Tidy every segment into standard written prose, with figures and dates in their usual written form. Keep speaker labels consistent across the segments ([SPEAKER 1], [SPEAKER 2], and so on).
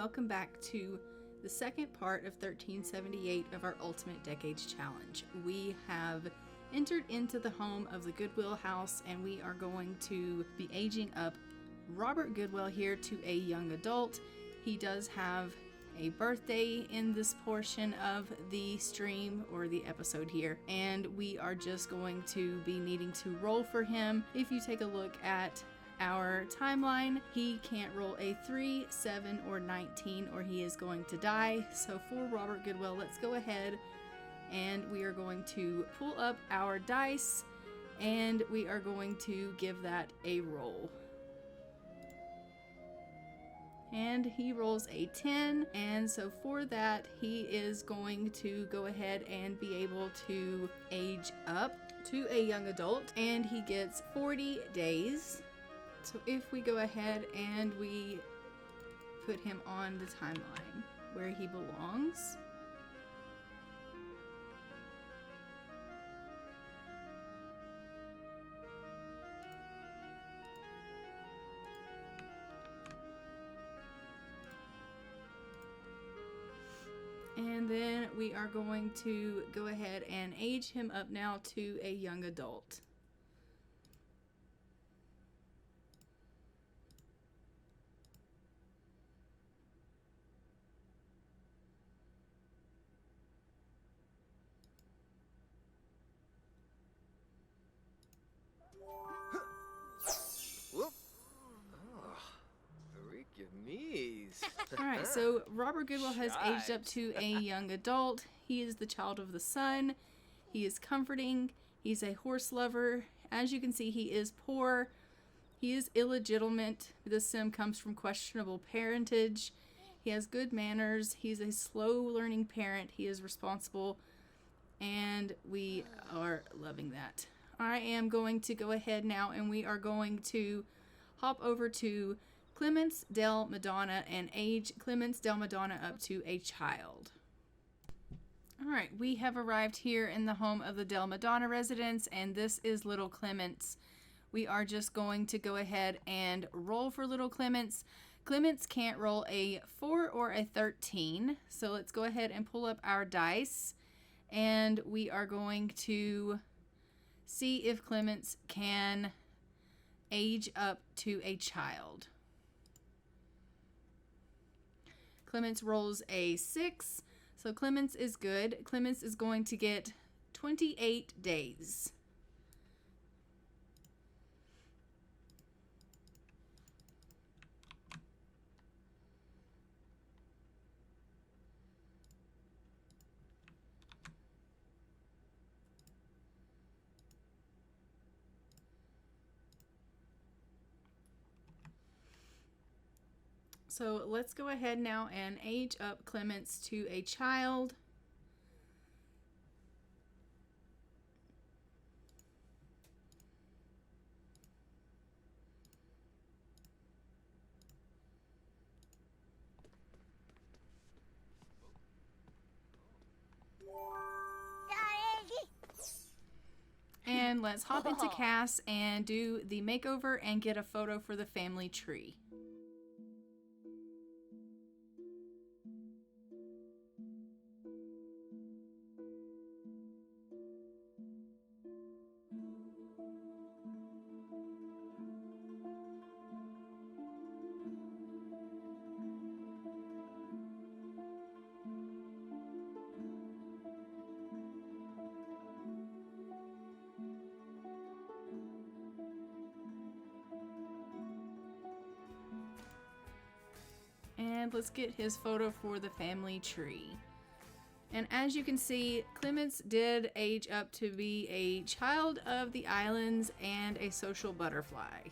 [SPEAKER 1] welcome back to the second part of 1378 of our Ultimate Decades Challenge. We have entered into the home of the Goodwell house, and we are going to be aging up Robert Goodwell here to a young adult. He does have a birthday in this portion of the stream or the episode here, and we are just going to be needing to roll for him. If you take a look at our timeline, he can't roll a 3, 7, or 19 or he is going to die. So for Robert Goodwell, let's go ahead and we are going to pull up our dice and we are going to give that a roll. And he rolls a 10, and so for that he is going to go ahead and be able to age up to a young adult, and he gets 40 days. So if we go ahead and we put him on the timeline where he belongs, and then we are going to go ahead and age him up now to a young adult. Alright, so Robert Goodwell has aged up to a young adult. He is the child of the sun. He is comforting. He's a horse lover. As you can see, he is poor. He is illegitimate. This sim comes from questionable parentage. He has good manners. He's a slow learning parent. He is responsible. And we are loving that. I am going to go ahead now and we are going to hop over to Clements Del Madonna and age Clements Del Madonna up to a child. Alright, we have arrived here in the home of the Del Madonna residence, and this is little Clements. We are just going to go ahead and roll for little Clements. Clements can't roll a 4 or a 13, so let's go ahead and pull up our dice, and we are going to see if Clements can age up to a child. Clements rolls a 6, so Clements is good. Clements is going to get 28 days. So let's go ahead now and age up Clements to a child. And let's hop into Cass and do the makeover and get a photo for the family tree. And let's get his photo for the family tree. And as you can see, Clements did age up to be a child of the islands and a social butterfly.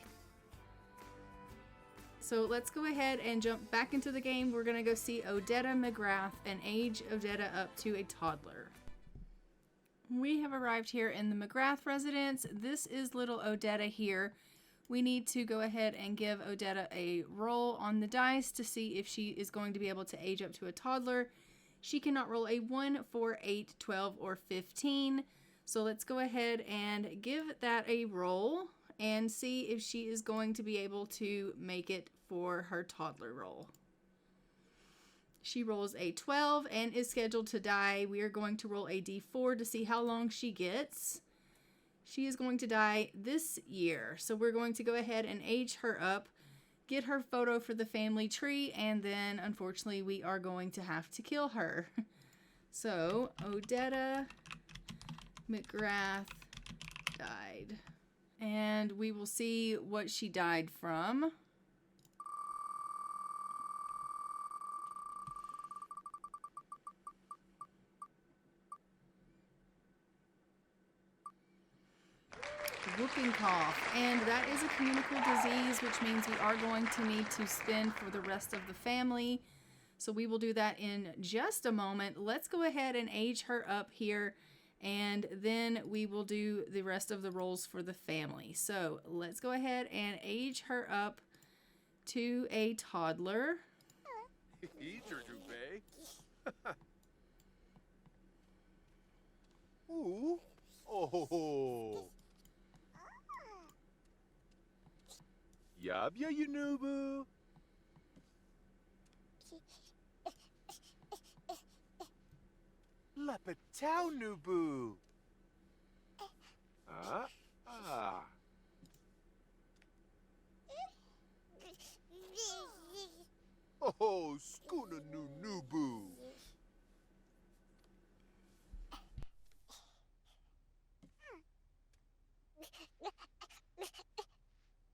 [SPEAKER 1] So let's go ahead and jump back into the game. We're gonna go see Odetta McGrath and age Odetta up to a toddler. We have arrived here in the McGrath residence. This is little Odetta here. We need to go ahead and give Odetta a roll on the dice to see if she is going to be able to age up to a toddler. She cannot roll a 1, 4, 8, 12, or 15. So let's go ahead and give that a roll and see if she is going to be able to make it for her toddler roll. She rolls a 12 and is scheduled to die. We are going to roll a d4 to see how long she gets. She is going to die this year. So we're going to go ahead and age her up, get her photo for the family tree, and then unfortunately we are going to have to kill her. So Odetta McGrath died. And we will see what she died from. Whooping cough, and that is a communicable disease, which means we are going to need to spend for the rest of the family. So we will do that in just a moment. Let's go ahead and age her up here, and then we will do the rest of the rolls for the family. So let's go ahead and age her up to a toddler.
[SPEAKER 2] Ooh. Oh. Yabya Yunubu. Lapatau Nubu. Ah. Oh, Skuna Nubu.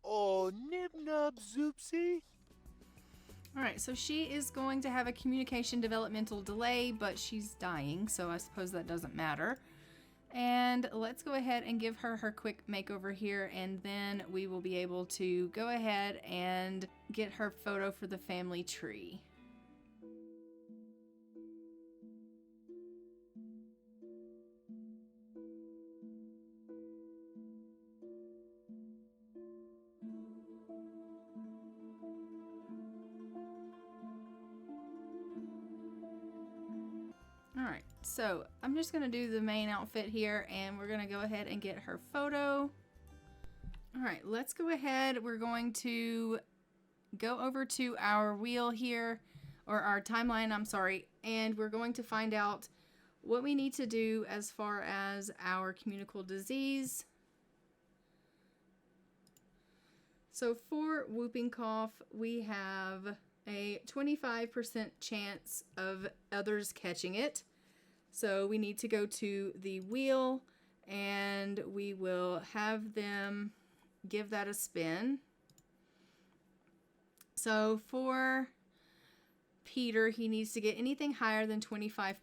[SPEAKER 2] Oh, Nib Nub Zoopsie.
[SPEAKER 1] All right, so she is going to have a communication developmental delay, but she's dying, so I suppose that doesn't matter. And let's go ahead and give her her quick makeover here, and then we will be able to go ahead and get her photo for the family tree. Alright, so I'm just going to do the main outfit here, and we're going to go ahead and get her photo. Alright, let's go ahead. We're going to go over to our wheel here, or our timeline, I'm sorry, and we're going to find out what we need to do as far as our communicable disease. So for whooping cough, we have a 25% chance of others catching it. So we need to go to the wheel, and we will have them give that a spin. So for Peter, he needs to get anything higher than 25%.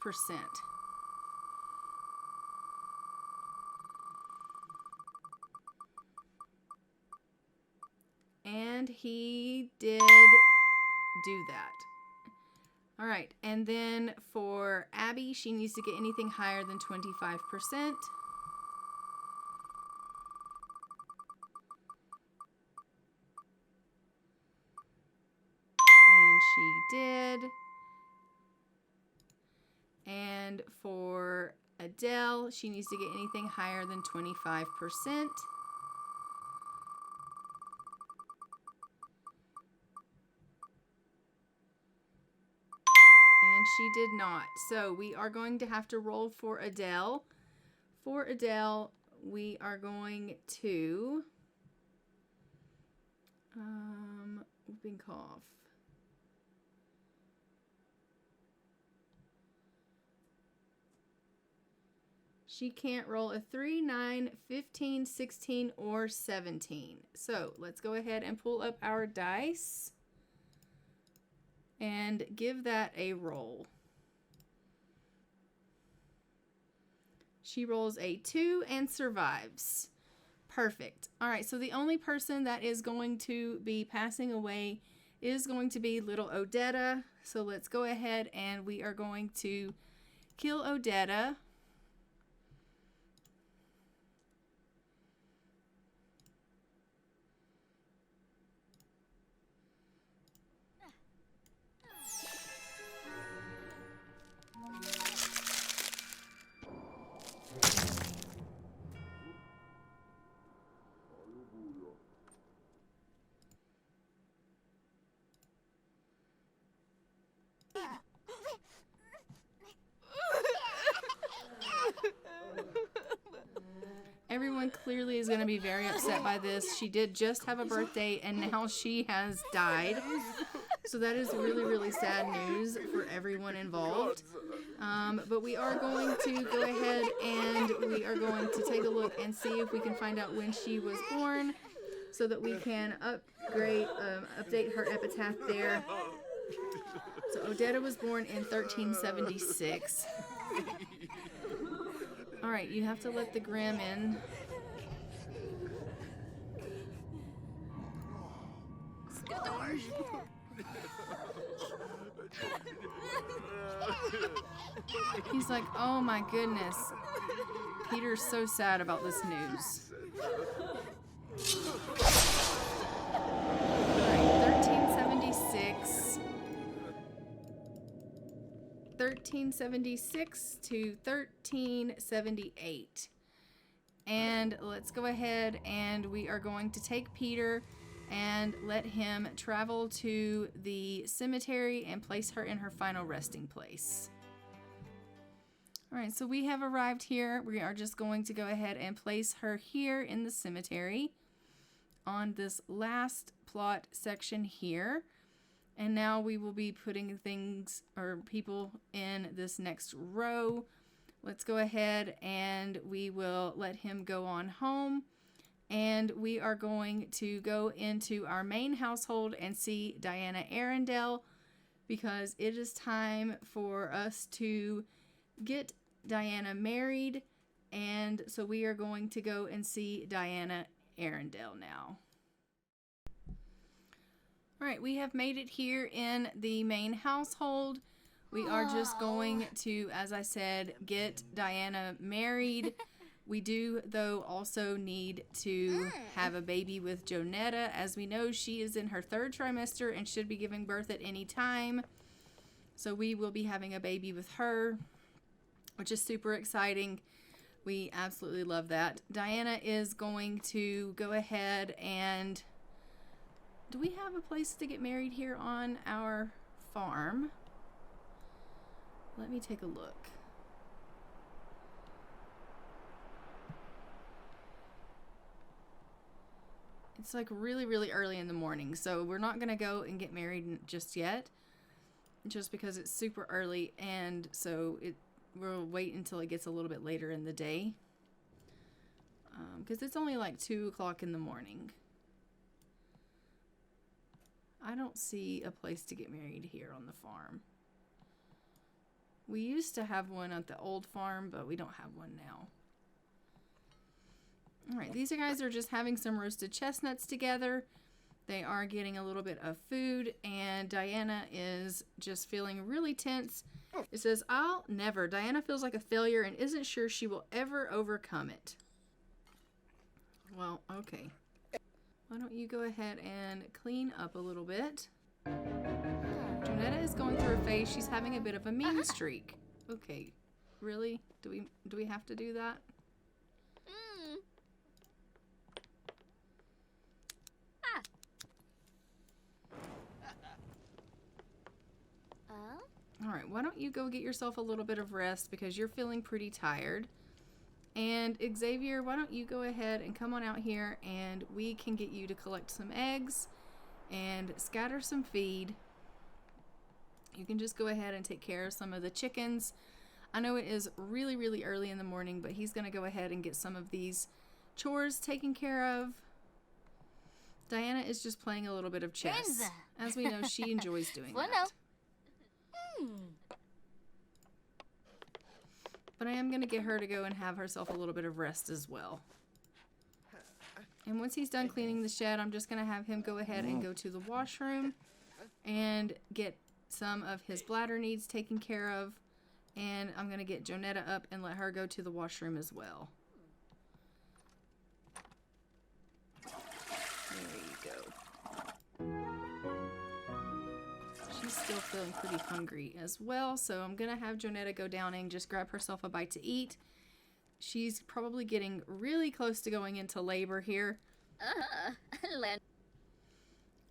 [SPEAKER 1] And he did do that. All right, and then for Abby, she needs to get anything higher than 25%. And she did. And for Adele, she needs to get anything higher than 25%. And she did not. So we are going to have to roll for Adele. For Adele, we are going to whooping cough. She can't roll a 3, 9, 15, 16, or 17. So let's go ahead and pull up our dice and give that a roll. She rolls a 2 and survives. Perfect. All right, so the only person that is going to be passing away is going to be little Odetta. So let's go ahead and we are going to kill Odetta. Everyone clearly is going to be very upset by this. She did just have a birthday, and now she has died. So that is really, really sad news for everyone involved. But we are going to go ahead and we are going to take a look and see if we can find out when she was born so that we can update her epitaph there. So Odetta was born in 1376. Alright, you have to let the Grimm in. He's like, oh my goodness. Peter's so sad about this news. Alright, 1376. 1376 to 1378. And let's go ahead and we are going to take Peter and let him travel to the cemetery and place her in her final resting place. Alright, so we have arrived here. We are just going to go ahead and place her here in the cemetery on this last plot section here. And now we will be putting things or people in this next row. Let's go ahead and we will let him go on home. And we are going to go into our main household and see Diana Arundel because it is time for us to get Diana married. And so we are going to go and see Diana Arundel now. Alright, we have made it here in the main household. We are just going to, as I said, get Diana married. We do, though, also need to have a baby with Jonetta. As we know, she is in her 3rd trimester and should be giving birth at any time. So we will be having a baby with her, which is super exciting. We absolutely love that. Diana is going to go ahead and... Do we have a place to get married here on our farm? Let me take a look. It's like really, really early in the morning, so we're not going to go and get married just yet, just because it's super early, and so we'll wait until it gets a little bit later in the day, because it's only like 2 o'clock in the morning. I don't see a place to get married here on the farm. We used to have one at the old farm, but we don't have one now. Alright, these guys are just having some roasted chestnuts together. They are getting a little bit of food, and Diana is just feeling really tense. It says, I'll never. Diana feels like a failure and isn't sure she will ever overcome it. Well, okay. Why don't you go ahead and clean up a little bit? Jonetta is going through her phase. She's having a bit of a mean streak. Okay, really? Do we have to do that? Alright, why don't you go get yourself a little bit of rest because you're feeling pretty tired. And Xavier, why don't you go ahead and come on out here and we can get you to collect some eggs and scatter some feed. You can just go ahead and take care of some of the chickens. I know it is really, really early in the morning, but he's going to go ahead and get some of these chores taken care of. Diana is just playing a little bit of chess. As we know, she enjoys doing that. But I am going to get her to go and have herself a little bit of rest as well. And once he's done cleaning the shed, I'm just going to have him go ahead and go to the washroom and get some of his bladder needs taken care of. And I'm going to get Jonetta up and let her go to the washroom as well. There you go. She's still feeling pretty hungry as well, so I'm going to have Jonetta go down and just grab herself a bite to eat. She's probably getting really close to going into labor here. What's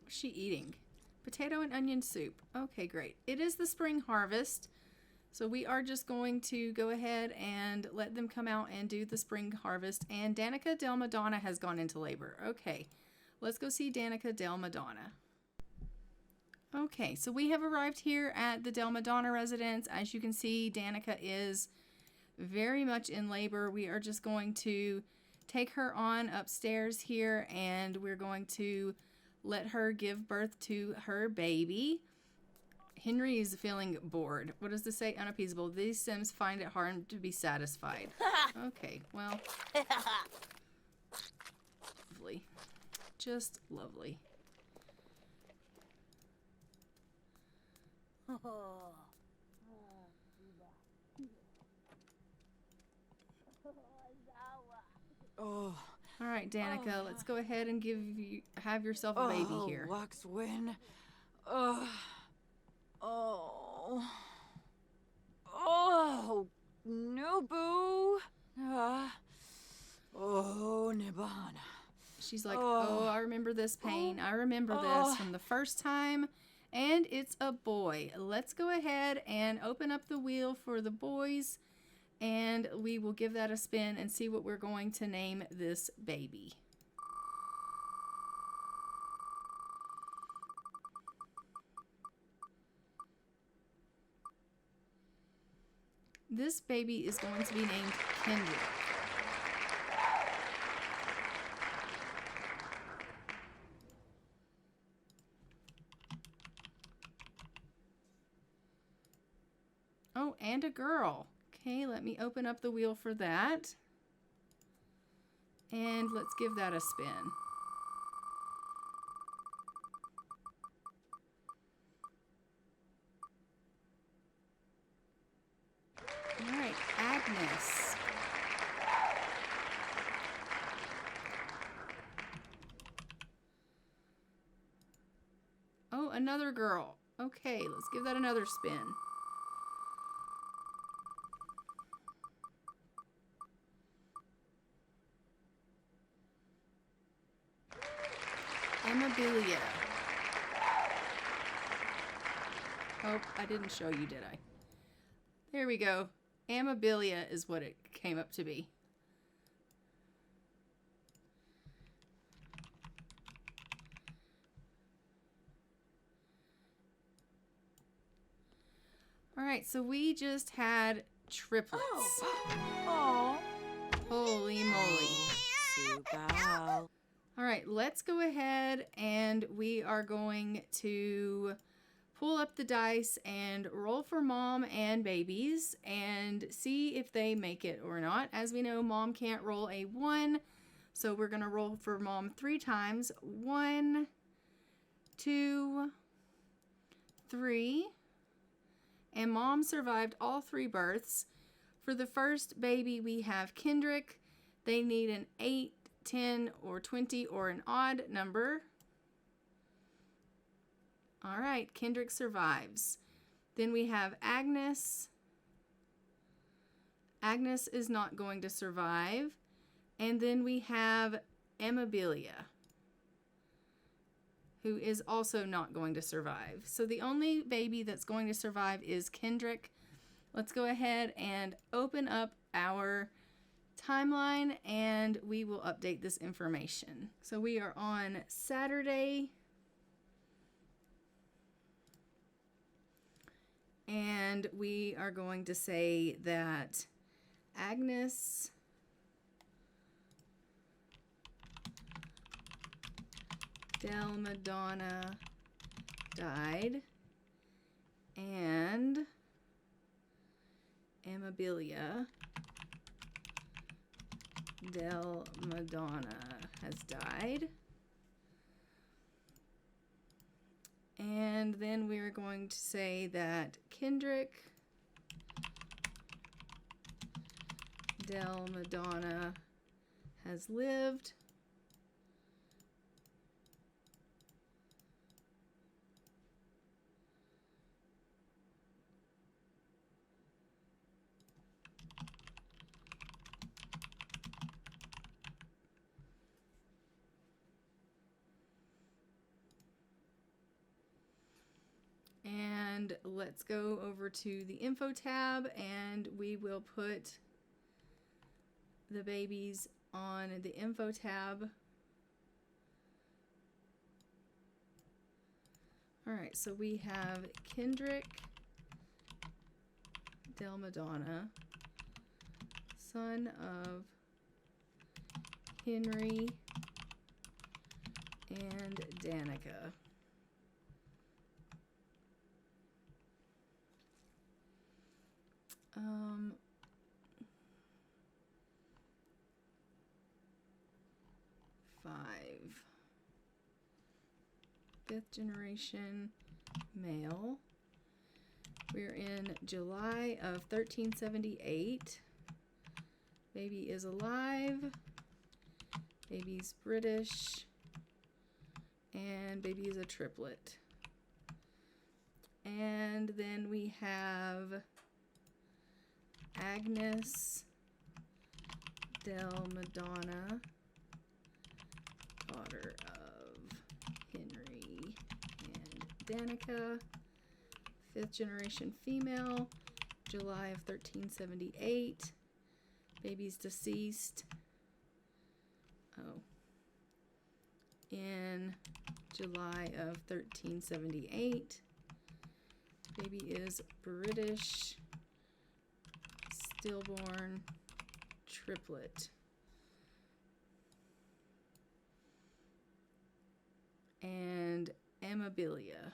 [SPEAKER 1] she eating? Potato and onion soup. Okay, great. It is the spring harvest, So we are just going to go ahead and let them come out and do the spring harvest. And Danica Del Madonna has gone into labor. Okay, let's go see Danica Del Madonna. Okay, so we have arrived here at the Del Madonna residence. As you can see, Danica is very much in labor. We are just going to take her on upstairs here, and we're going to let her give birth to her baby. Henry is feeling bored. What does this say? Unappeasable. These Sims find it hard to be satisfied. Okay, well. Lovely. Just lovely.
[SPEAKER 3] Oh.
[SPEAKER 1] All right, Danica, let's go ahead and have yourself a baby here.
[SPEAKER 3] Wax win. Oh. Nubu. Nibana.
[SPEAKER 1] She's like, oh, I remember this pain. I remember this from the first time. And it's a boy. Let's go ahead and open up the wheel for the boys. And we will give that a spin and see what we're going to name this baby. This baby is going to be named Kendrick. Oh, and a girl. Okay, let me open up the wheel for that. And let's give that a spin. All right, Agnes. Oh, another girl. Okay, let's give that another spin. Amabilia. Oh, I didn't show you, did I? There we go. Amabilia is what it came up to be. All right, so we just had triplets.
[SPEAKER 3] Oh.
[SPEAKER 1] Holy moly.
[SPEAKER 3] Super.
[SPEAKER 1] All right, let's go ahead and we are going to pull up the dice and roll for mom and babies and see if they make it or not. As we know, mom can't roll a 1, so we're going to roll for mom 3 times. 1, 2, 3. And mom survived all 3 births. For the first baby, we have Kendrick. They need an 8, 10, or 20, or an odd number. All right, Kendrick survives. Then we have Agnes. Agnes is not going to survive. And then we have Amabilia, who is also not going to survive. So the only baby that's going to survive is Kendrick. Let's go ahead and open up our timeline and we will update this information. So we are on Saturday. And we are going to say that Agnes Del Madonna died and Amabilia Del Madonna has died. And then we're going to say that Kendrick Del Madonna has lived. And let's go over to the info tab and we will put the babies on the info tab. Alright, so we have Kendrick Del Madonna, son of Henry and Danica. Fifth generation male. We're in July of 1378. Baby is alive. Baby's British. And baby is a triplet. And then we have Agnes Del Madonna, daughter of Henry and Danica, fifth generation female, July of 1378. Baby's deceased. In July of 1378. Baby is British, stillborn, triplet. And amabilia.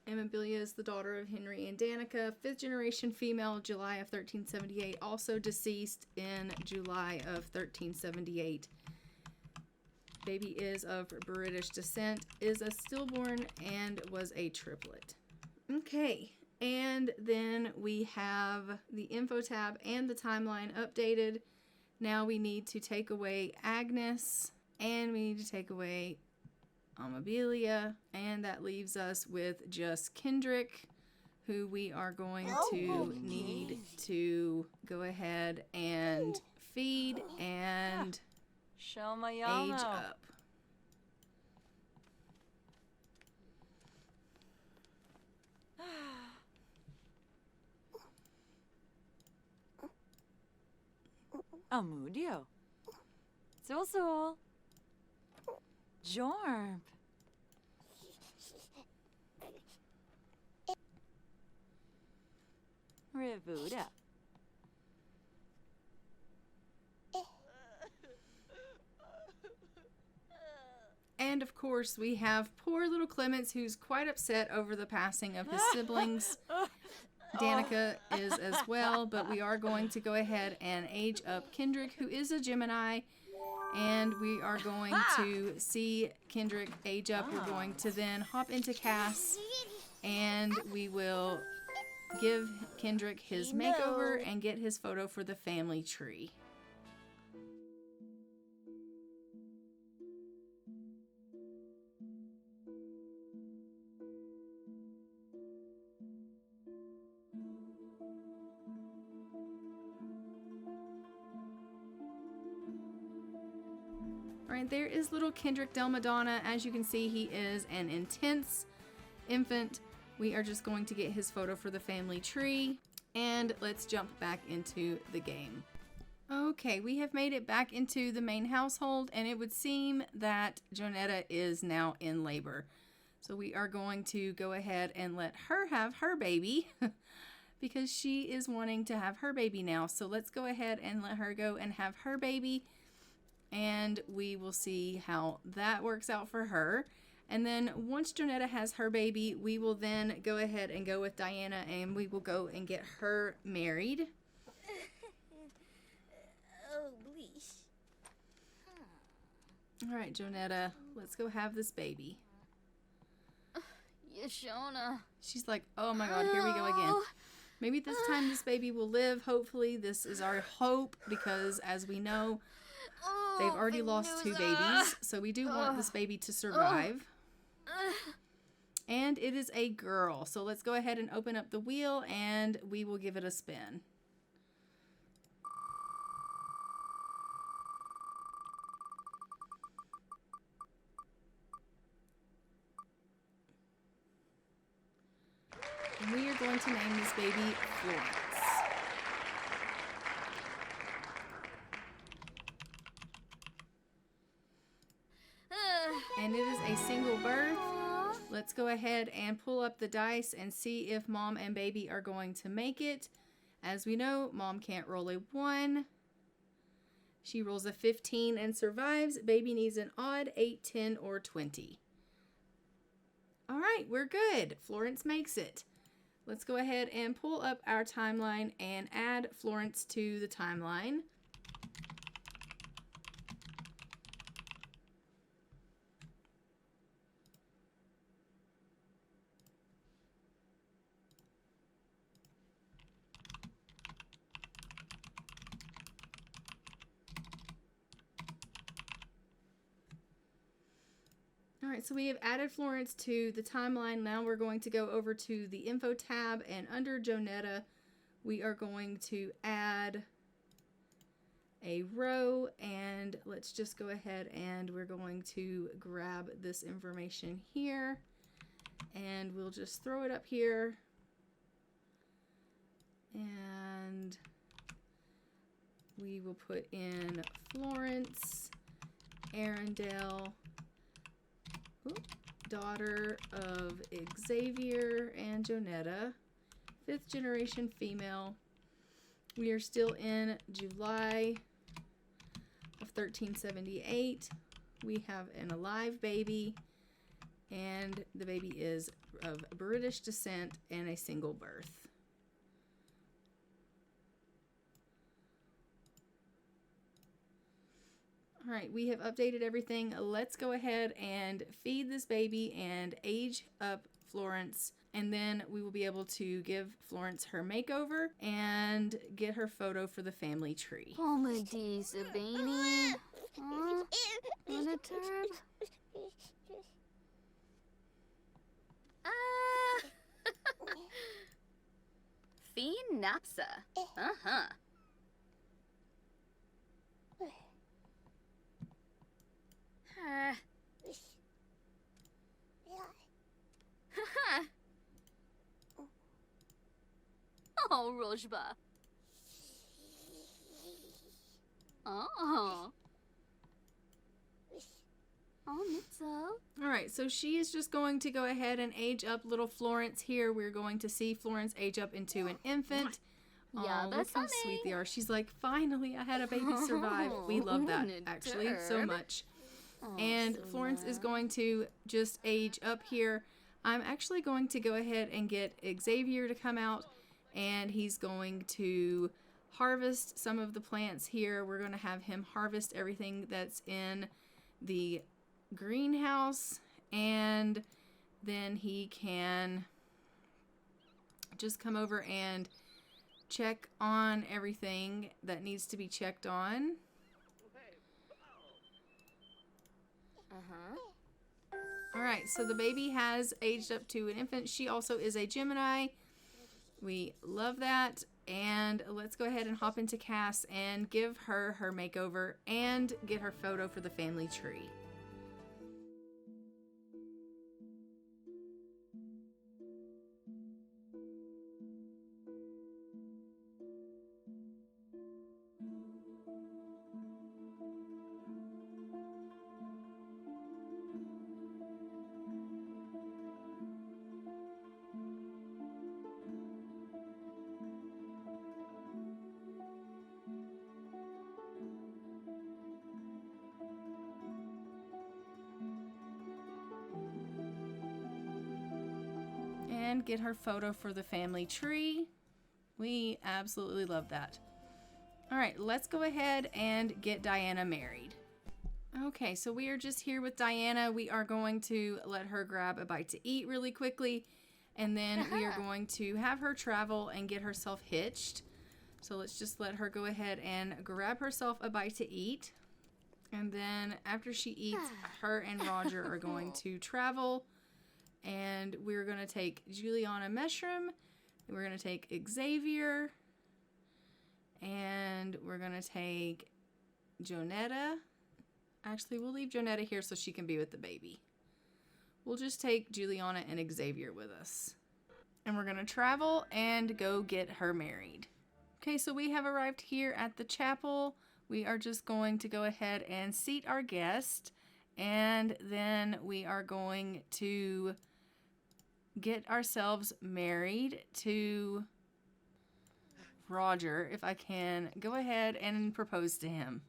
[SPEAKER 1] Amabilia is the daughter of Henry and Danica, fifth generation female, July of 1378, also deceased in July of 1378. Baby is of British descent, is a stillborn, and was a triplet. Okay, and then we have the info tab and the timeline updated. Now we need to take away Agnes, and we need to take away Amabilia, and that leaves us with just Kendrick, who we are going to need to go ahead and feed and age up.
[SPEAKER 3] Amudio. So. Jorb. Revuda.
[SPEAKER 1] And of course, we have poor little Clemens, who's quite upset over the passing of his siblings. Danica is as well, but we are going to go ahead and age up Kendrick, who is a Gemini. And we are going to see Kendrick age up. We're going to then hop into Cass, and we will give Kendrick his makeover and get his photo for the family tree. Alright, there is little Kendrick Del Madonna. As you can see, he is an intense infant. We are just going to get his photo for the family tree, and let's jump back into the game. Okay, we have made it back into the main household, and it would seem that Jonetta is now in labor. So we are going to go ahead and let her have her baby because she is wanting to have her baby now. So let's go ahead and let her go and have her baby, and we will see how that works out for her. And then once Jonetta has her baby, we will then go ahead and go with Diana, and we will go and get her married.
[SPEAKER 4] Oh, please.
[SPEAKER 1] All right, Jonetta, let's go have this baby.
[SPEAKER 4] Yashona.
[SPEAKER 1] She's like, oh my God, here we go again. Maybe this time this baby will live. Hopefully, this is our hope, because as we know, they've already lost 2 babies. So we do want this baby to survive. And it is a girl. So let's go ahead and open up the wheel and we will give it a spin. And we are going to name this baby Florence. And it is a single birth. Let's go ahead and pull up the dice and see if mom and baby are going to make it. As we know, mom can't roll a 1. She rolls a 15 and survives. Baby needs an odd 8, 10, or 20. All right, we're good. Florence makes it. Let's go ahead and pull up our timeline and add Florence to the timeline. All right, so we have added Florence to the timeline. Now we're going to go over to the info tab, and under Jonetta, we are going to add a row, and let's just go ahead and we're going to grab this information here, and we'll just throw it up here, and we will put in Florence Arundel, daughter of Xavier and Jonetta, 5th generation female. We are still in July of 1378. We have an alive baby, and the baby is of British descent and a single birth. All right, we have updated everything. Let's go ahead and feed this baby and age up Florence, and then we will be able to give Florence her makeover and get her photo for the family tree.
[SPEAKER 4] Comedy, Sabini. On a term.
[SPEAKER 5] Fiend Napsa. Uh-huh. Oh, Rojba. Oh. Oh, Mitzel.
[SPEAKER 1] All right, so she is just going to go ahead and age up little Florence here. We're going to see Florence age up into an infant.
[SPEAKER 5] Yeah,
[SPEAKER 1] Oh, look
[SPEAKER 5] that's
[SPEAKER 1] how sweet they are. She's like, finally, I had a baby survive. We love that, actually, so much. And Florence is going to just age up here. I'm actually going to go ahead and get Xavier to come out, and he's going to harvest some of the plants here. We're going to have him harvest everything that's in the greenhouse, and then he can just come over and check on everything that needs to be checked on. All right, so the baby has aged up to an infant. She also is a Gemini. We love that. And let's go ahead and hop into Cass and give her her makeover and get her photo for the family tree. And get her photo for the family tree. We absolutely love that. All right, let's go ahead and get Diana married. Okay, so we are just here with Diana. We are going to let her grab a bite to eat really quickly, and then we are going to have her travel and get herself hitched. So let's just let her go ahead and grab herself a bite to eat. And then after she eats, her and Roger are going to travel And we're going to take Juliana Meshram. We're going to take Xavier. And we're going to take Jonetta. Actually, we'll leave Jonetta here so she can be with the baby. We'll just take Juliana and Xavier with us. And we're going to travel and go get her married. Okay, so we have arrived here at the chapel. We are just going to go ahead and seat our guest. And then we are going to get ourselves married to Roger, if I can go ahead and propose to him.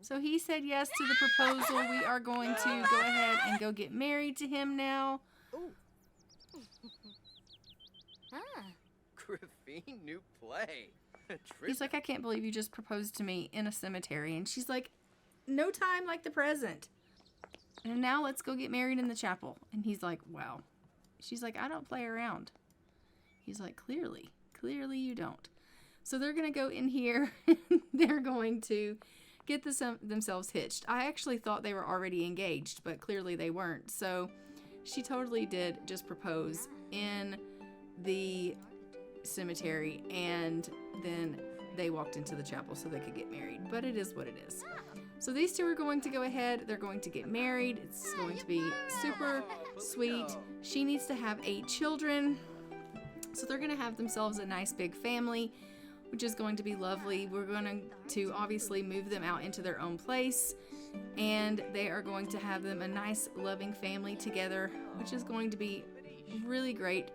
[SPEAKER 1] So he said yes to the proposal. We are going to go ahead and go get married to him now.
[SPEAKER 6] Griffin, new play.
[SPEAKER 1] He's like, I can't believe you just proposed to me in a cemetery. And she's like, no time like the present. And now let's go get married in the chapel. And he's like, wow. She's like, I don't play around. He's like, clearly you don't. So they're going to go in here. They're going to get themselves hitched. I actually thought they were already engaged, but clearly they weren't. So she totally did just propose in the cemetery, and then they walked into the chapel so they could get married. But it is what it is. So these two are going to go ahead. They're going to get married. It's going to be super sweet. She needs to have 8 children. So they're going to have themselves a nice big family, which is going to be lovely. We're going to obviously move them out into their own place, and they are going to have them a nice loving family together, which is going to be really great.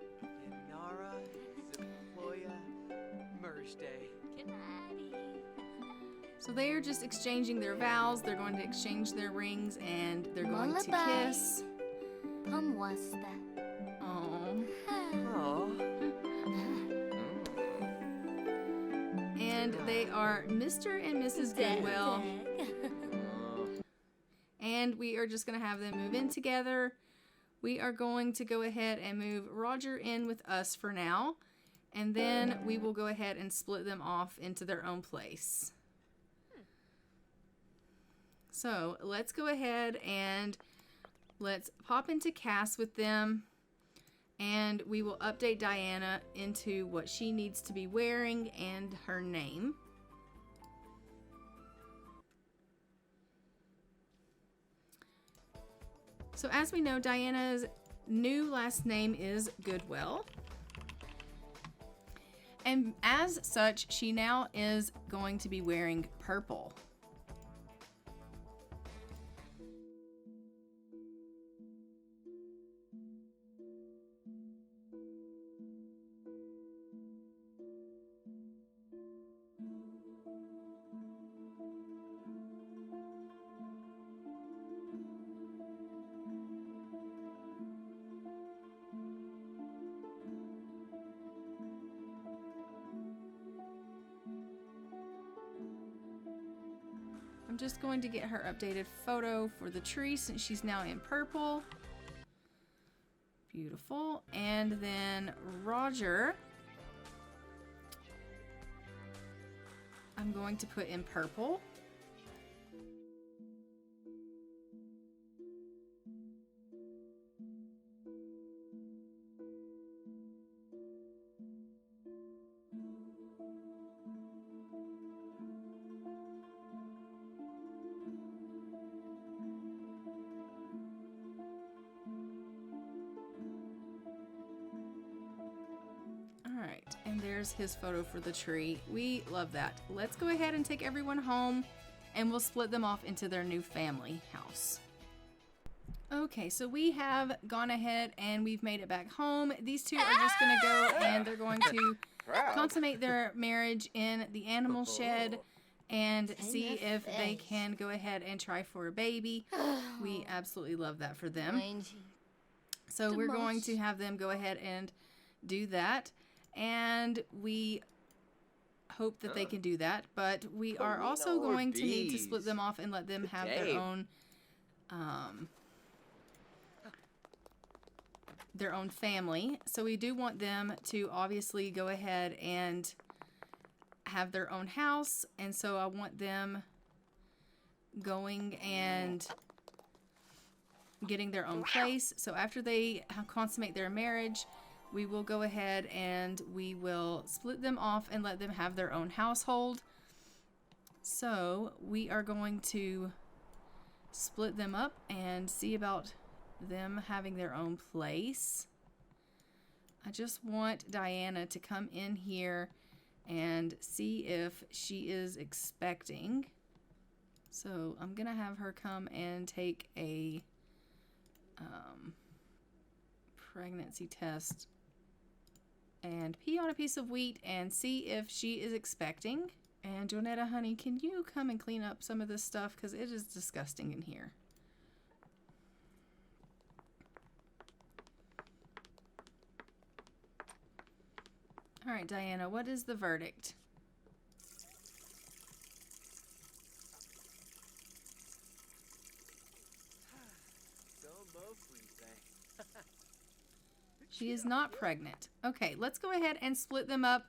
[SPEAKER 1] So they are just exchanging their vows. They're going to exchange their rings, and they're going to kiss. Oh. And they are Mr. and Mrs. Goodwell. And we are just going to have them move in together. We are going to go ahead and move Roger in with us for now. And then we will go ahead and split them off into their own place. So let's go ahead and let's pop into Cass with them. And we will update Diana into what she needs to be wearing and her name. So as we know, Diana's new last name is Goodwell. And as such, she now is going to be wearing purple. I'm just going to get her updated photo for the tree since she's now in purple. Beautiful. And then Roger, I'm going to put in purple. And there's his photo for the tree. We love that. Let's go ahead and take everyone home, and we'll split them off into their new family house. Okay, so we have gone ahead and we've made it back home. These two are just going to go and they're going to consummate their marriage in the animal shed and see if they can go ahead and try for a baby. We absolutely love that for them. So we're going to have them go ahead and do that. And we hope that they can do that, but we are
[SPEAKER 6] Karina
[SPEAKER 1] also
[SPEAKER 6] or
[SPEAKER 1] going to need to split
[SPEAKER 6] bees?
[SPEAKER 1] them off and let them
[SPEAKER 6] Good
[SPEAKER 1] have
[SPEAKER 6] day.
[SPEAKER 1] their own family. So we do want them to obviously go ahead and have their own house, and so I want them going and getting their own place. So after they consummate their marriage, we will go ahead and we will split them off and let them have their own household. So we are going to split them up and see about them having their own place. I just want Diana to come in here and see if she is expecting. So I'm gonna have her come and take a pregnancy test and pee on a piece of wheat and see if she is expecting. And Jonetta, honey, can you come and clean up some of this stuff, because it is disgusting in here. All right, Diana, what is the verdict? She is not pregnant. Okay, let's go ahead and split them up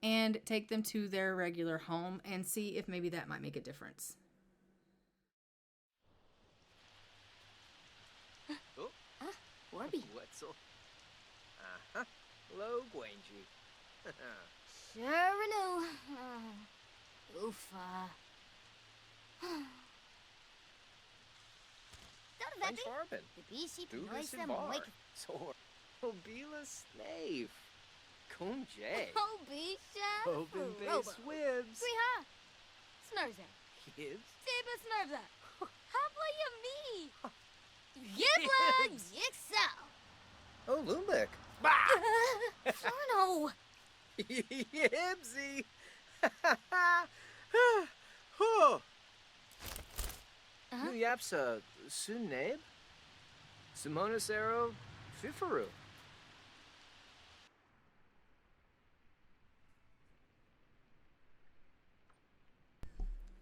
[SPEAKER 1] and take them to their regular home and see if maybe that might make a difference.
[SPEAKER 6] Oh,
[SPEAKER 3] Warby.
[SPEAKER 6] Wetzel. Uh-huh. Hello, Gwenji.
[SPEAKER 4] Sure enough. Oofa.
[SPEAKER 6] Thanks, Farben.
[SPEAKER 4] Bisi
[SPEAKER 6] Dugas and Bar. Sor. Obila Slave. Kunje.
[SPEAKER 4] Oh, Bisha.
[SPEAKER 6] Open base Swibs.
[SPEAKER 4] Sweetheart. Snurza.
[SPEAKER 6] Gibbs.
[SPEAKER 4] Tiba Snurza. Hopla Yami. Yibla Jigsaw.
[SPEAKER 6] Oh, Lumbek.
[SPEAKER 4] Furno.
[SPEAKER 6] Yibsy. Oh. Nu yapsa Suneb. Simona Sero Fifaru.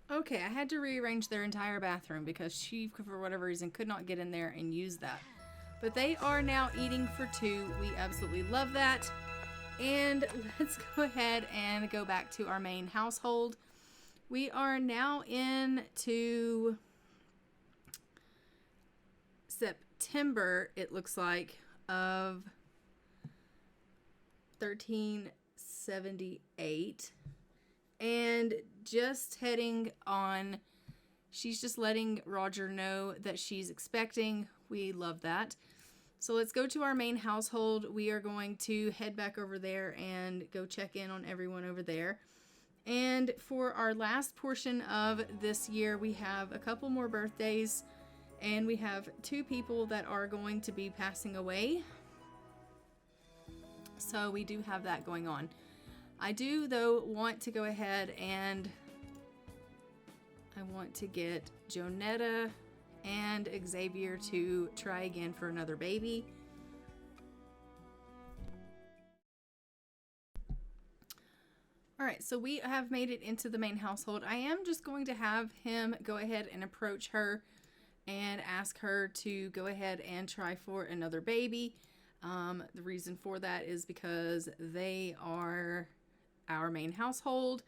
[SPEAKER 1] Okay, I had to rearrange their entire bathroom because she, for whatever reason, could not get in there and use that. But they are now eating for two. We absolutely love that. And let's go ahead and go back to our main household. We are now into September, it looks like, of 1378. And just heading on, she's just letting Roger know that she's expecting. We love that. So let's go to our main household. We are going to head back over there and go check in on everyone over there. And for our last portion of this year, we have a couple more birthdays, and we have two people that are going to be passing away. So we do have that going on. I do, though, want to go ahead and I want to get Jonetta and Xavier to try again for another baby. Alright, so we have made it into the main household. I am just going to have him go ahead and approach her and ask her to go ahead and try for another baby. The reason for that is because they are our main household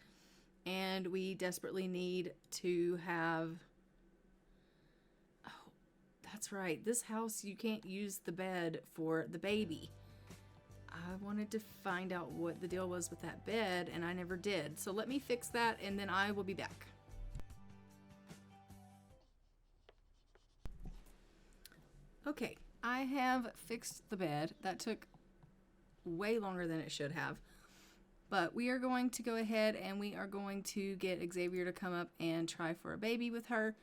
[SPEAKER 1] and we desperately need to have... Oh, that's right. This house, you can't use the bed for the baby. I wanted to find out what the deal was with that bed, and I never did. So let me fix that, and then I will be back. Okay, I have fixed the bed. That took way longer than it should have. But we are going to go ahead and we are going to get Xavier to come up and try for a baby with her.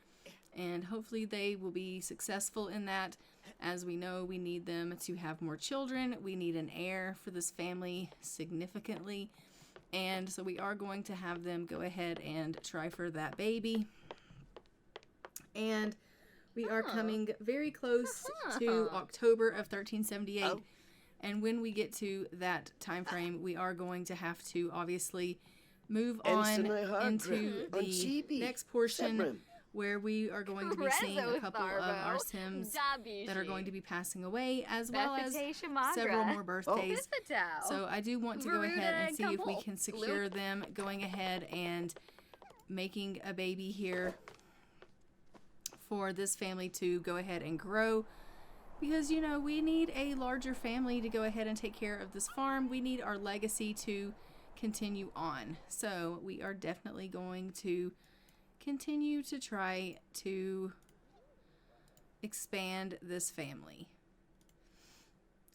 [SPEAKER 1] And hopefully they will be successful in that. As we know, we need them to have more children. We need an heir for this family significantly. And so we are going to have them go ahead and try for that baby. And we are coming very close to October of 1378. And when we get to that time frame, we are going to have to obviously move on into the next portion where we are going to be seeing a couple of our Sims that are going to be passing away, as well as several more birthdays. So I do want to go ahead and see if we can secure them going ahead and making a baby here for this family to go ahead and grow. Because, you know, we need a larger family to go ahead and take care of this farm. We need our legacy to continue on. So we are definitely going to continue to try to expand this family.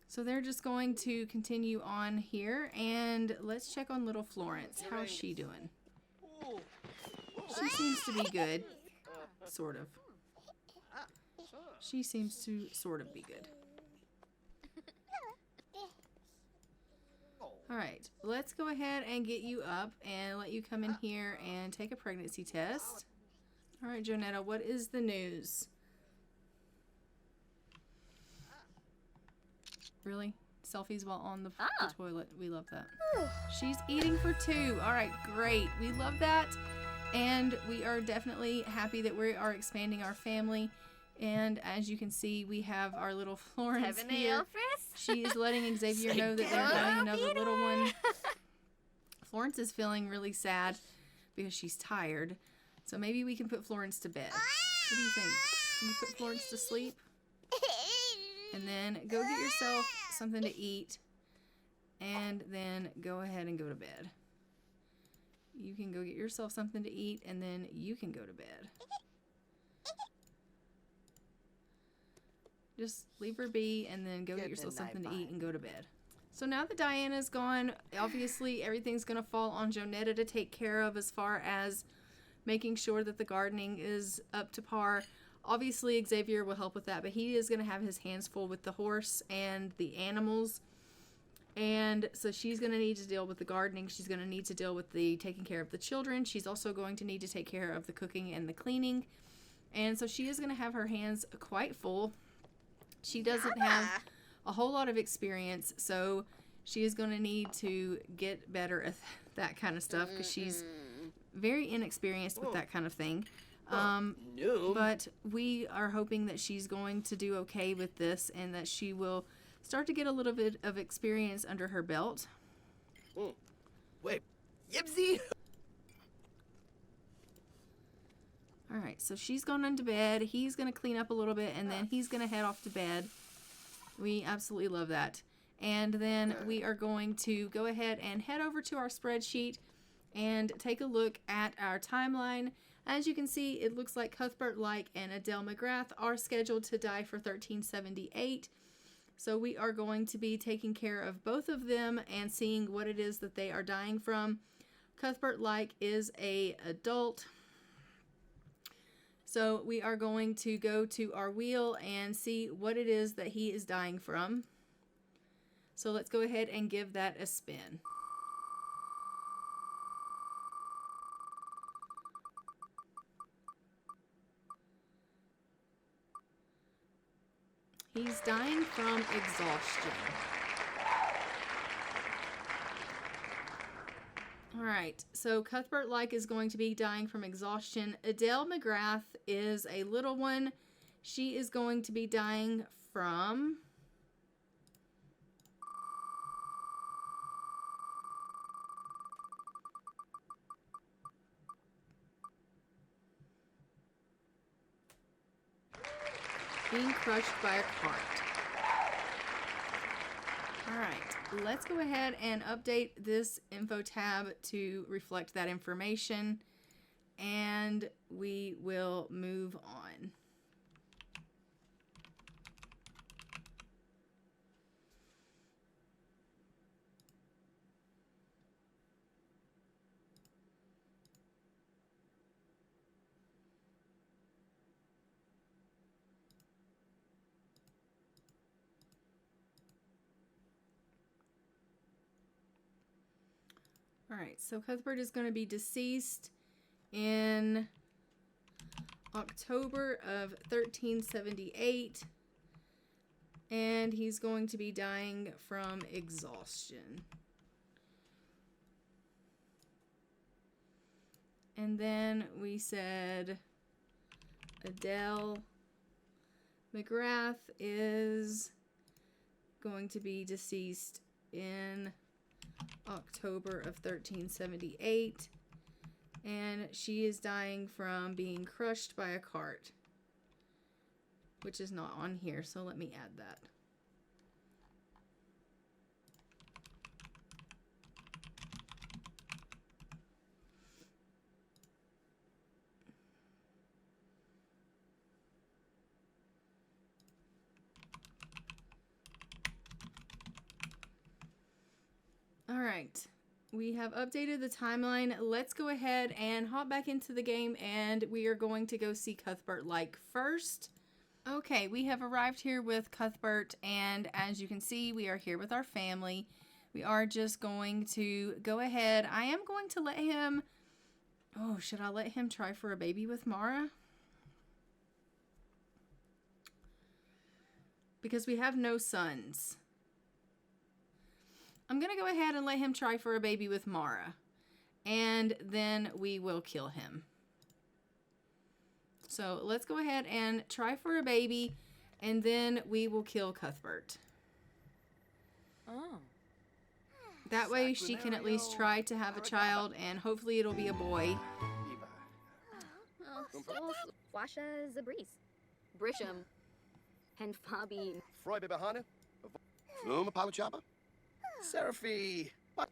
[SPEAKER 1] So they're just going to continue on here, and let's check on little Florence. How's she doing? She seems to be good. Sort of. She seems to sort of be good. Alright, let's go ahead and get you up and let you come in here and take a pregnancy test. Alright, Jonetta, what is the news? Really? Selfies while on the toilet. We love that. She's eating for 2. Alright, great. We love that. And we are definitely happy that we are expanding our family. And as you can see, we have our little Florence here. She is letting Xavier know that they're having another little one. Florence is feeling really sad because she's tired. So maybe we can put Florence to bed. What do you think? Can you put Florence to sleep? And then go get yourself something to eat. And then go ahead and go to bed. You can go get yourself something to eat, and then you can go to bed. Just leave her be, and then go get yourself something to eat and go to bed. So now that Diana's gone, obviously everything's going to fall on Jonetta to take care of as far as making sure that the gardening is up to par. Obviously Xavier will help with that, but he is going to have his hands full with the horse and the animals. And so she's going to need to deal with the gardening. She's going to need to deal with the taking care of the children. She's also going to need to take care of the cooking and the cleaning. And so she is going to have her hands quite full. She doesn't have a whole lot of experience, so she is going to need to get better at that kind of stuff because she's very inexperienced with that kind of thing. But we are hoping that she's going to do okay with this and that she will start to get a little bit of experience under her belt.
[SPEAKER 6] Wait, Yipsy!
[SPEAKER 1] Alright, so she's gone into bed. He's going to clean up a little bit, and then he's going to head off to bed. We absolutely love that. And then we are going to go ahead and head over to our spreadsheet and take a look at our timeline. As you can see, it looks like Cuthbert Like and Adele McGrath are scheduled to die for 1378. So we are going to be taking care of both of them and seeing what it is that they are dying from. Cuthbert Like is an adult. So we are going to go to our wheel and see what it is that he is dying from. So let's go ahead and give that a spin. He's dying from exhaustion. Alright, so Cuthbert Like is going to be dying from exhaustion. Adele McGrath is a little one. She is going to be dying from... being crushed by a cart. Alright, let's go ahead and update this info tab to reflect that information, and we will move on. Alright, so Cuthbert is going to be deceased in October of 1378, and he's going to be dying from exhaustion. And then we said Adele McGrath is going to be deceased in October of 1378. And she is dying from being crushed by a cart, which is not on here, so let me add that. All right. We have updated the timeline. Let's go ahead and hop back into the game, and we are going to go see Cuthbert Like first. Okay, we have arrived here with Cuthbert, and as you can see, we are here with our family. We are just going to go ahead. I am going to let him... Oh, should I let him try for a baby with Mara? Because we have no sons. I'm going to go ahead and let him try for a baby with Mara. And then we will kill him. So let's go ahead and try for a baby. And then we will kill Cuthbert.
[SPEAKER 3] Oh.
[SPEAKER 1] That way she can at least try to have a child. And hopefully it'll be a boy.
[SPEAKER 5] Washa Zabris. Brisham. And Fabi.
[SPEAKER 6] Freud Bahana. Flum Apalachapa. Seraphy. What?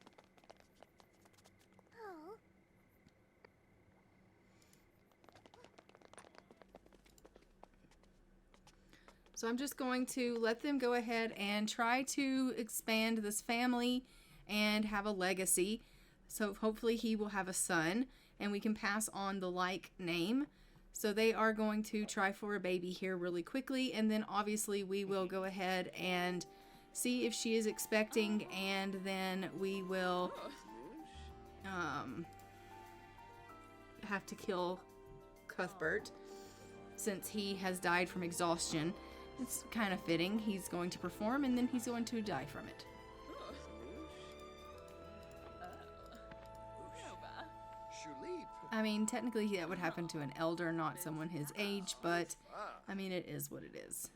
[SPEAKER 1] So I'm just going to let them go ahead and try to expand this family and have a legacy. So hopefully he will have a son and we can pass on the Like name. So they are going to try for a baby here really quickly, and then obviously we will go ahead and see if she is expecting, and then we will have to kill Cuthbert since he has died from exhaustion. It's kind of fitting. He's going to perform and then he's going to die from it. I mean, technically that would happen to an elder, not someone his age, but I mean, it is what it is.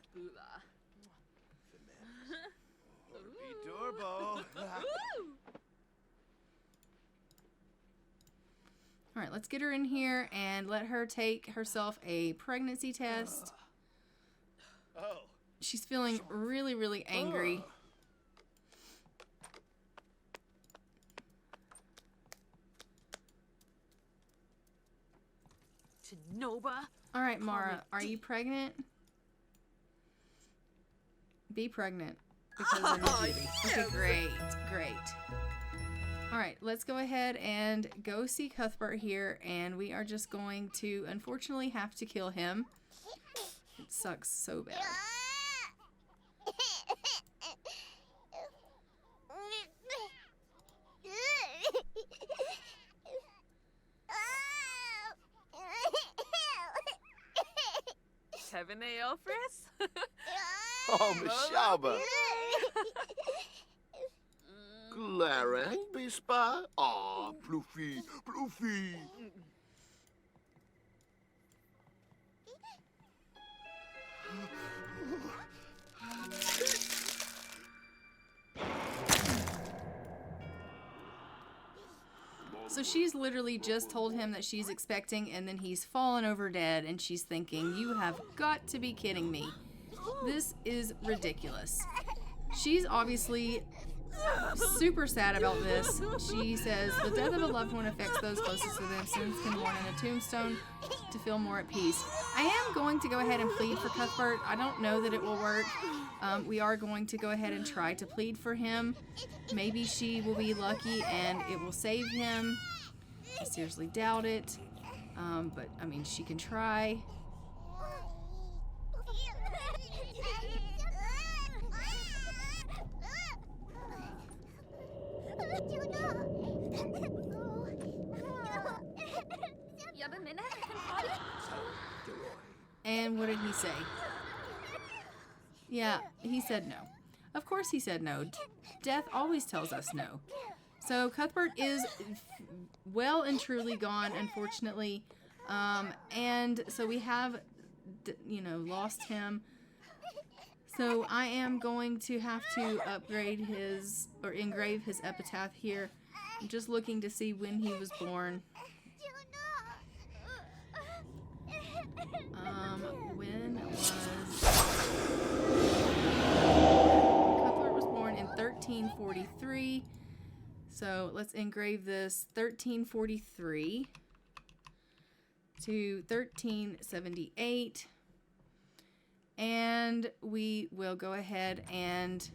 [SPEAKER 1] All right, let's get her in here and let her take herself a pregnancy test. She's feeling really, really angry.
[SPEAKER 3] Nova.
[SPEAKER 1] All right, Mara, are you pregnant? Be pregnant because of your duty. Okay, great, great. All right, let's go ahead and go see Cuthbert here, and we are just going to, unfortunately, have to kill him. It sucks so bad.
[SPEAKER 3] Heaven Alfres?
[SPEAKER 2] Oh, Mashaba. Clara, Bispa. Aw, Floofy, Floofy.
[SPEAKER 1] So she's literally just told him that she's expecting, and then he's fallen over dead, and she's thinking, you have got to be kidding me. This is ridiculous. She's obviously super sad about this. She says, the death of a loved one affects those closest to them. Sins can mourn in a tombstone to feel more at peace. I am going to go ahead and plead for Cuthbert. I don't know that it will work. We are going to go ahead and try to plead for him. Maybe she will be lucky and it will save him. I seriously doubt it. But, I mean, she can try. And what did he say? Yeah, he said no. Of course he said no. Death always tells us no. So Cuthbert is well and truly gone, unfortunately. And so we have, lost him. So I am going to have to upgrade engrave his epitaph here. I'm just looking to see when he was born. When was... Cuthbert was born in 1343. So let's engrave this 1343 to 1378. And we will go ahead and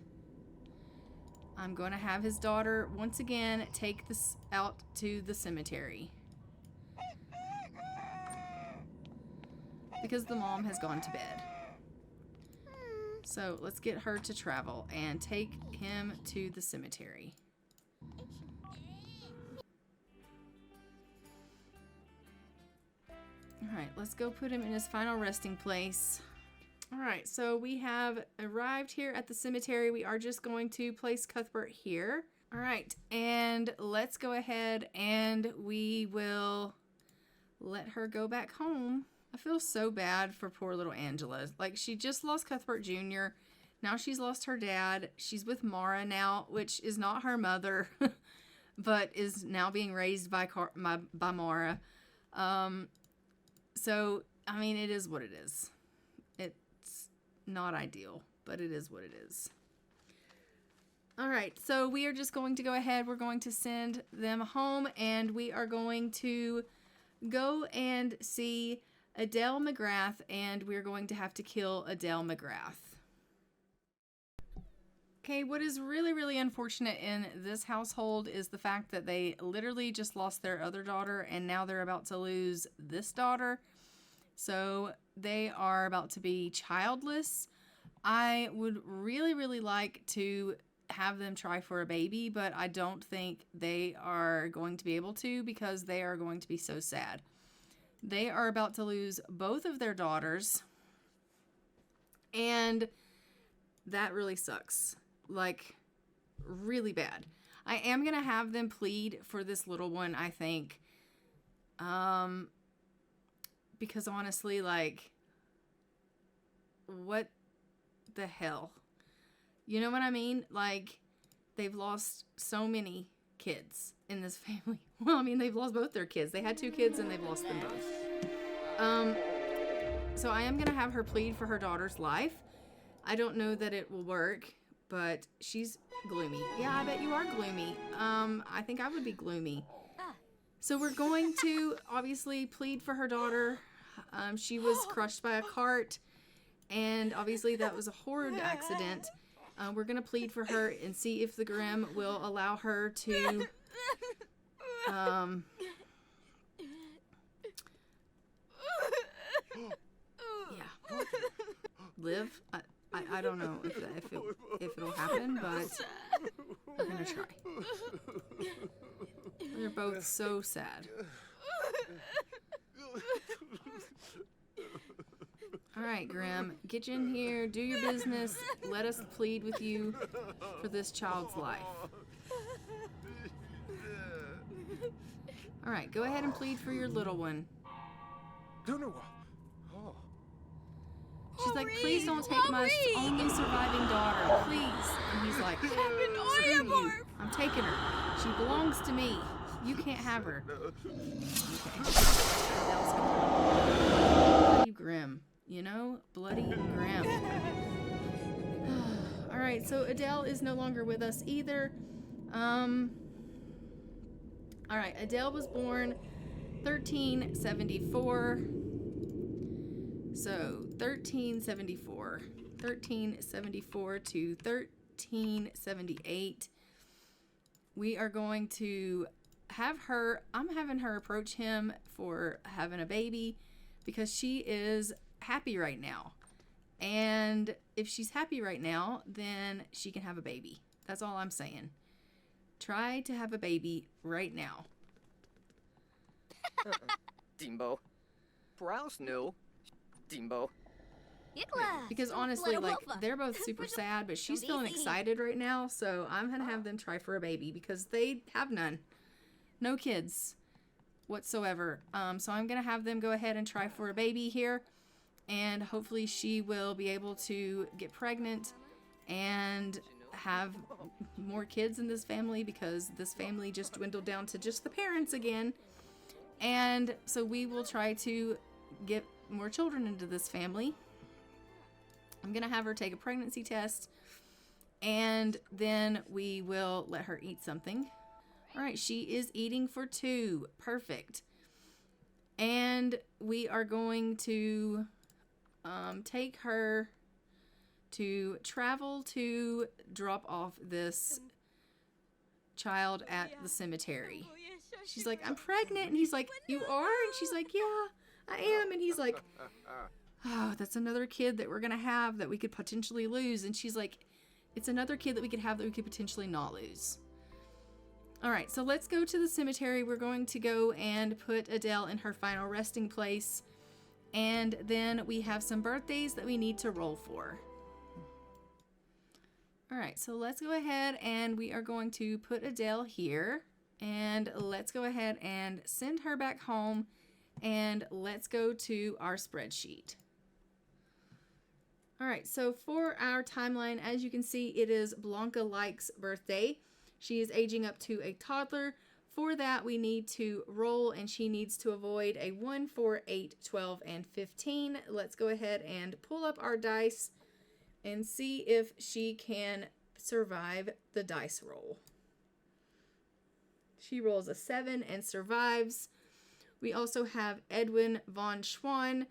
[SPEAKER 1] I'm going to have his daughter once again take this out to the cemetery. Because the mom has gone to bed. So let's get her to travel and take him to the cemetery. Alright, let's go put him in his final resting place. Alright, so we have arrived here at the cemetery. We are just going to place Cuthbert here. Alright, and let's go ahead and we will let her go back home. I feel so bad for poor little Angela. Like, she just lost Cuthbert Jr. Now she's lost her dad. She's with Mara now, which is not her mother, but is now being raised by Mara. So, I mean, it is what it is. It's not ideal, but it is what it is. All right, so we are just going to go ahead. We're going to send them home, and we are going to go and see Adele McGrath, and we're going to have to kill Adele McGrath. Okay, what is really, really unfortunate in this household is the fact that they literally just lost their other daughter, and now they're about to lose this daughter. So they are about to be childless. I would really, really like to have them try for a baby, but I don't think they are going to be able to because they are going to be so sad. They are about to lose both of their daughters, and that really sucks. Like, really bad. I am going to have them plead for this little one, I think. Because honestly, like, what the hell? You know what I mean? Like, they've lost so many kids in this family. Well, I mean, they've lost both their kids. They had 2 kids and they've lost them both. So I am going to have her plead for her daughter's life. I don't know that it will work, but she's gloomy. Yeah, I bet you are gloomy. I think I would be gloomy. So we're going to obviously plead for her daughter. She was crushed by a cart, and obviously that was a horrid accident. We're going to plead for her and see if the Grimm will allow her to live. I don't know if it'll happen, but I'm going to try. They're both so sad. All right, Grimm, get you in here, do your business. Let us plead with you for this child's life. All right, go ahead and plead for your little one. She's like, please don't take my only surviving daughter, please. And he's like, screw you. I'm taking her. She belongs to me. You can't have her. Bloody Grimm. You know? Bloody Grimm. Alright, so Adele is no longer with us either. Alright, Adele was born 1374. So, 1374 to 1378. We are going to have her, I'm having her approach him for having a baby because she is happy right now. And if she's happy right now, then she can have a baby. That's all I'm saying. Try to have a baby right now.
[SPEAKER 7] Dimbo. Browse no. Dimbo.
[SPEAKER 1] Because honestly, like, they're both super sad, but she's feeling excited right now, so I'm gonna have them try for a baby because they have none. No kids whatsoever. So I'm gonna have them go ahead and try for a baby here, and hopefully she will be able to get pregnant and have more kids in this family, because this family just dwindled down to just the parents again. And so we will try to get more children into this family. I'm gonna have her take a pregnancy test, and then we will let her eat something. All right, she is eating for 2. Perfect. And we are going to take her to travel to drop off this child at the cemetery. She's like, I'm pregnant. And he's like, you are? And she's like, yeah, I am. And he's like, oh, that's another kid that we're going to have that we could potentially lose. And she's like, it's another kid that we could have that we could potentially not lose. All right, so let's go to the cemetery. We're going to go and put Adele in her final resting place. And then we have some birthdays that we need to roll for. All right, so let's go ahead and we are going to put Adele here. And let's go ahead and send her back home. And let's go to our spreadsheet. All right, so for our timeline, as you can see, it is Blanca Like's birthday. She is aging up to a toddler. For that, we need to roll, and she needs to avoid a 1, 4, 8, 12, and 15. Let's go ahead and pull up our dice and see if she can survive the dice roll. She rolls a 7 and survives. We also have Edwin von Schwan,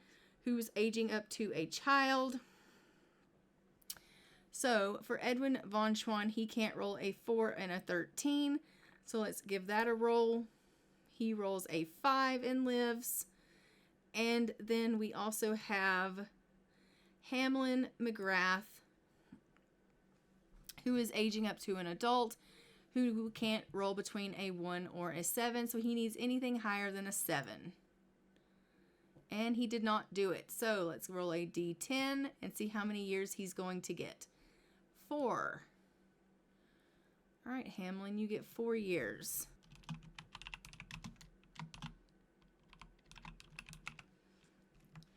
[SPEAKER 1] who's aging up to a child. So for Edwin von Schwan, he can't roll a 4 and a 13. So let's give that a roll. He rolls a 5 and lives. And then we also have Hamlin McGrath, who is aging up to an adult, who can't roll between a 1 or a 7. So he needs anything higher than a 7. And he did not do it. So let's roll a d10 and see how many years he's going to get. 4. All right, Hamlin, you get 4 years.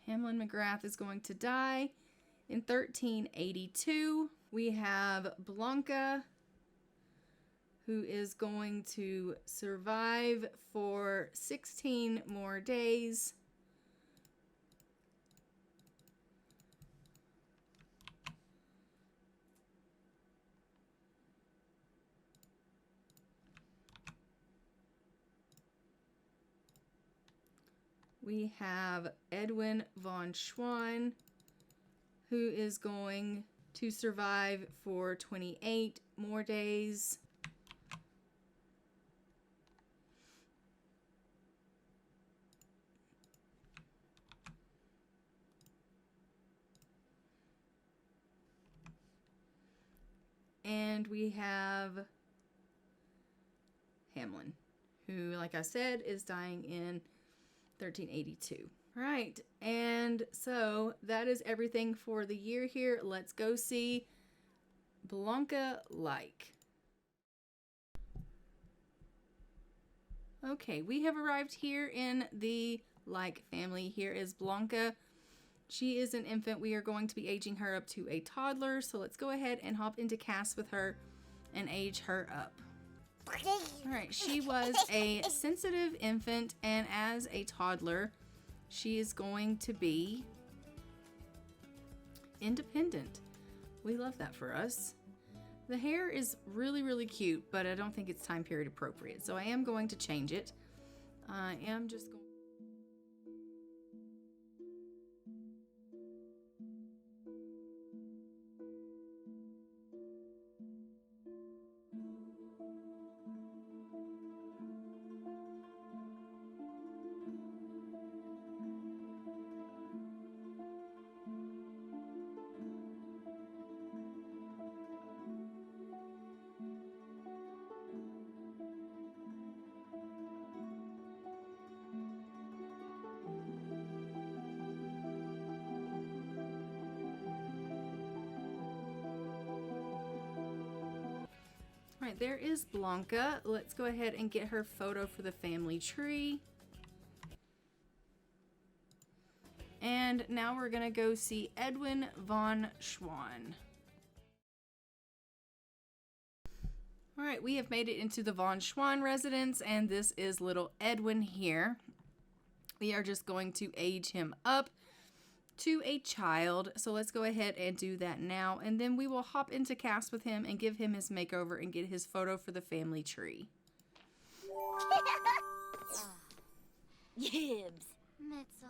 [SPEAKER 1] Hamlin McGrath is going to die in 1382. We have Blanca, who is going to survive for 16 more days. We have Edwin von Schwan, who is going to survive for 28 more days. And we have Hamlin, who, like I said, is dying in 1382. All right, and so that is everything for the year here. Let's go see Blanca Like. Okay, we have arrived here in the Like family. Here is Blanca. She is an infant. We are going to be aging her up to a toddler. So let's go ahead and hop into cast with her and age her up. All right, she was a sensitive infant, and as a toddler, she is going to be independent. We love that for us. The hair is really, really cute, but I don't think it's time period appropriate. So I am going to change it. I am just going Alright, there is Blanca. Let's go ahead and get her photo for the family tree. And now we're going to go see Edwin von Schwan. Alright, we have made it into the von Schwan residence, and this is little Edwin here. We are just going to age him up to a child. So let's go ahead and do that now. And then we will hop into cast with him and give him his makeover and get his photo for the family tree.
[SPEAKER 4] Gibbs. Mitzel.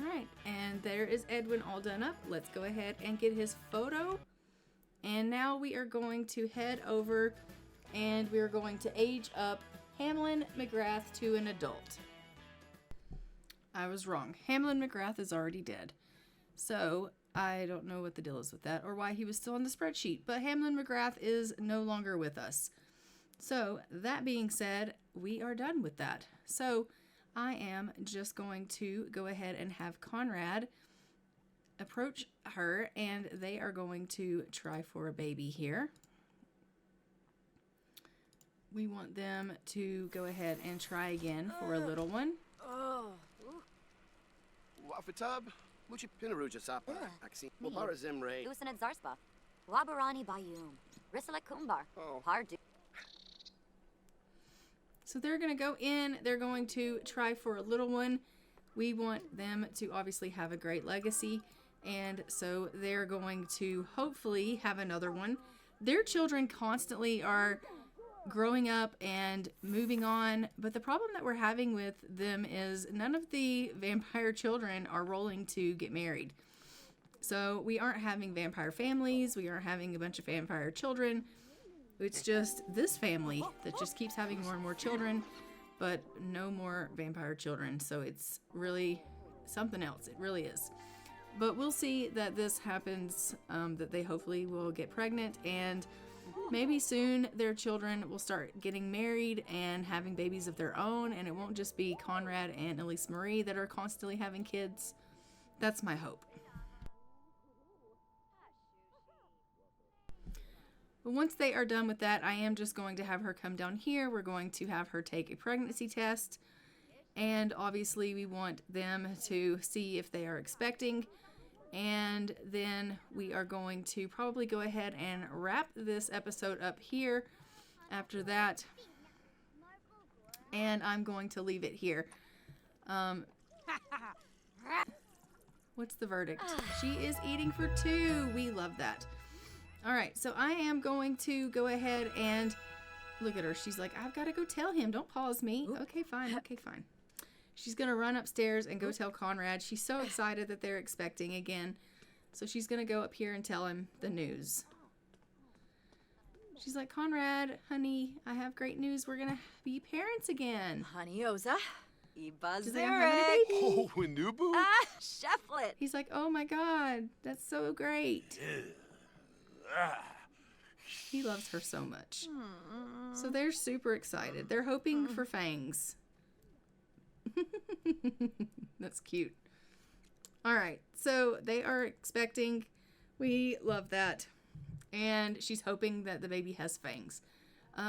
[SPEAKER 1] Alright, and there is Edwin all done up. Let's go ahead and get his photo. And now we are going to head over and we are going to age up Hamlin McGrath to an adult. I was wrong. Hamlin McGrath is already dead. So I don't know what the deal is with that or why he was still on the spreadsheet. But Hamlin McGrath is no longer with us. So that being said, we are done with that. So I am just going to go ahead and have Conrad approach her, and they are going to try for a baby here. We want them to go ahead and try again for a little one.
[SPEAKER 6] Wafitab, Muchi Pinaruja Sapa, Axi, Mubarazim Ray.
[SPEAKER 7] Lucinid Zarspa, Wabarani Bayum, Risalek Kumbar,
[SPEAKER 6] Oh.
[SPEAKER 7] Hardu.
[SPEAKER 1] So they're going to go in. They're going to try for a little one. We want them to obviously have a great legacy. And so they're going to hopefully have another one. Their children constantly are growing up and moving on. But the problem that we're having with them is none of the vampire children are rolling to get married. So we aren't having vampire families. We aren't having a bunch of vampire children. It's just this family that just keeps having more and more children, but no more vampire children. So it's really something else. It really is. But we'll see that this happens, that they hopefully will get pregnant, and maybe soon their children will start getting married and having babies of their own, and it won't just be Conrad and Elise Marie that are constantly having kids. That's my hope. But once they are done with that, I am just going to have her come down here. We're going to have her take a pregnancy test. And obviously we want them to see if they are expecting. And then we are going to probably go ahead and wrap this episode up here after that. And I'm going to leave it here. What's the verdict? She is eating for 2. We love that. All right, so I am going to go ahead and look at her. She's like, I've got to go tell him. Don't pause me. Okay, fine. Okay, fine. She's going to run upstairs and go tell Conrad. She's so excited that they're expecting again. So she's going to go up here and tell him the news. She's like, Conrad, honey, I have great news. We're going to be parents again.
[SPEAKER 3] Honey Oza,
[SPEAKER 1] She's like, I'm having a
[SPEAKER 3] Ibazeric.
[SPEAKER 1] baby.
[SPEAKER 2] Oh, Winubu?
[SPEAKER 3] Cheflet.
[SPEAKER 1] He's like, oh my God, that's so great. He loves her so much. So they're super excited. They're hoping for fangs. That's cute. All right, so they are expecting. We love that. And she's hoping that the baby has fangs.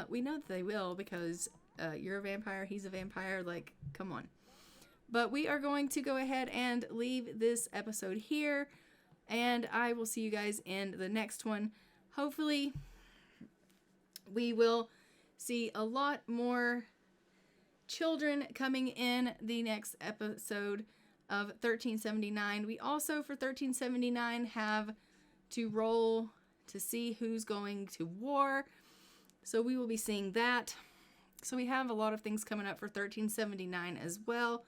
[SPEAKER 1] We know that they will because you're a vampire, he's a vampire. Like, come on. But we are going to go ahead and leave this episode here. And I will see you guys in the next one. Hopefully, we will see a lot more children coming in the next episode of 1379. We also, for 1379, have to roll to see who's going to war. So we will be seeing that. So we have a lot of things coming up for 1379 as well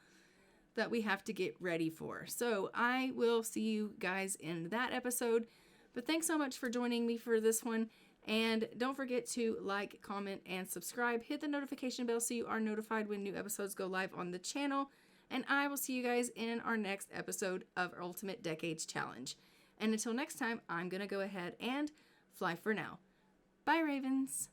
[SPEAKER 1] that we have to get ready for. So I will see you guys in that episode. But thanks so much for joining me for this one. And don't forget to like, comment, and subscribe. Hit the notification bell so you are notified when new episodes go live on the channel. And I will see you guys in our next episode of Ultimate Decades Challenge. And until next time, I'm going to go ahead and fly for now. Bye, Ravens.